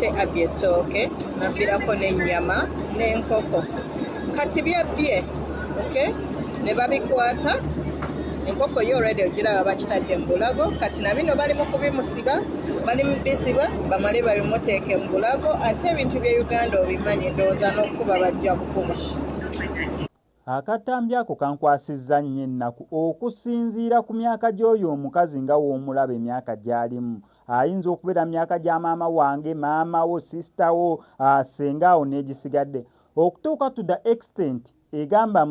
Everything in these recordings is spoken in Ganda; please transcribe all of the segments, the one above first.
ate abbye ettooke nabbirako n'ennyama n'enkoko kati byabbye okay ne babikwata enkoko yo already ogiraba bakitadde mu bulago kati na bino bali mu kubimusiba bali mu bisiba bamale babimuteeke mu bulago ate ebintu bye Uganda obimanyi ndowooza n'okuba bajja kukuba. Akatambi ako kankwasizza nnyo ennaku okusinziira ku myaka gy'oyo omukazi nga w'omulaba emyaka gy'alimu. Ayinza okubeera myaka gya maama wange, maama wo, sisita wo, senga awo n'egisigadde. Okutuuka to the extent egamba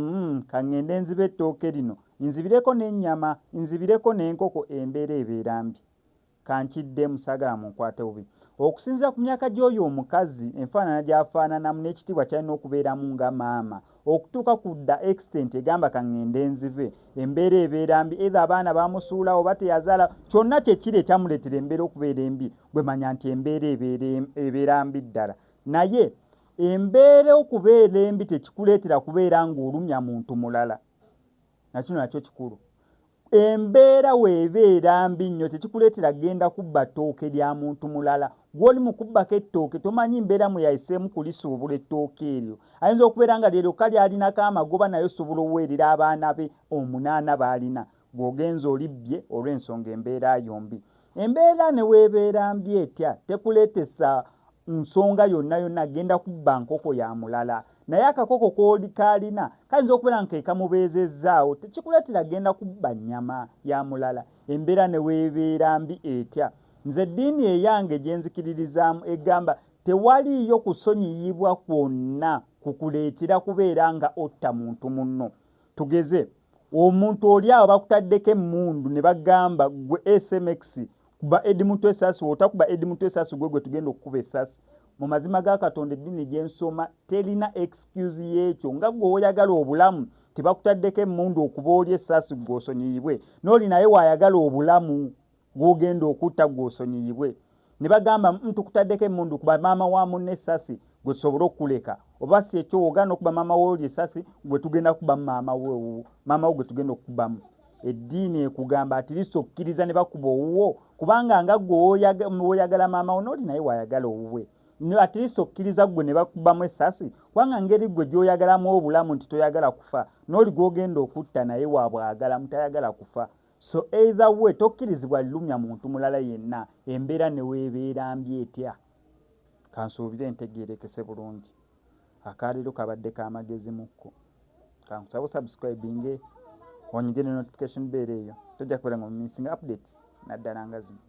kaŋŋende nzibe ettooke lino, nzibireko n'ennyama, nzibireko n'enkoko, embeera ebeera mbi. Kankidde musagala munkwate bubi. Okusinziira ku myaka gy'oyo omukazi enfaanana gy'afaananamu n'ekitiibwa kyalina okubeeramu nga maama. Okutuuka ku the extent egamba kaŋŋende nzive, embeera ebeera mbi, either abaana bamusuula oba teyazaala, kyonna kyekiri ekyamuleetera embeera okubeera embi, gwe manya nti embeera ebeera mbi ddala. Naye embeera okubeera embi tekikuleetera kubeera ng'olumya muntu mulala. Nakino nakyo kikulu. Embeera weebeera mbi nnyo tekikuleetera genda kubba ttooke lya muntu mulala. Gw'oli mu kubbako ettooke tomanyi mbeera mwe yayiseemu kulisuubula ettooke eryo. Ayinza okubeera nga lero kali alinako amagoba naye osobola oweerera abaana be 8 b'alina. Gw'ogenza olibbye olw'ensonga embeera yombi. Embeera ne weebeera mbi etya tekuleetesa nsonga yonna genda kubba nkoko ya mulala. Naye akakoko k'alina kayinza okubeera nga kamubeezezzaawo tekikuleetera genda kubba nnyama ya mulala. Embeera ne weebeera mbi etya. Nze eddiini eyange gye nzikiririzaamu egamba tewaliiyo kusonyiyibwa kwonna kukuleetera kubeera nga otta muntu munno. Tugeze omuntu oli awo bakutaddeko emmundu ne bagamba gwe SMX kuba Edmuntu Esasi, otakuba Edmuntu Esasi gwe tugenda okukuba essasi. Mu mazima ga Katonda eddiini gye nsoma terina excuse y'ekyo nga gwe oyagala obulamu tebakutaddeko emmundu okuba oli essasi gw'osonyiyibwe, n'oli naye waayagala obulamu gw'ogenda okutta gw'osonyiyibwe. Ne bagamba tukutaddeko emmundu kuba maama wa munne essasi gwe tusobole okukuleka, oba si ekyo ogaana okuba maama w'oli essasi gwe tugenda kubamu maama wo gwe tugenda okukubamu. Eddiini ekugamba atiliiso okkiriza ne bakuba owuwo kubanga nga gwe oyagala maama wo n'oli naye waayagala owuwe. Atiliiso okkiriza gwe ne bakubamu essasi kubanga ngeri gwe gy'oyagalamu obulamu nti toyagala kufa, n'oli gw'ogenda okutta naye waabwagala mutayagala kufa. So either way tokkirizibwa lumya muntu mulala yenna. Embeera ne weebeera mbi etya. Kansuubire entegeerekese bulungi. Akaleero kabadde k'amagezi mukko. Kankusaba subscribinge onyige ne notification bell eyo tojja kubeera nga missing updates naddala nga zino.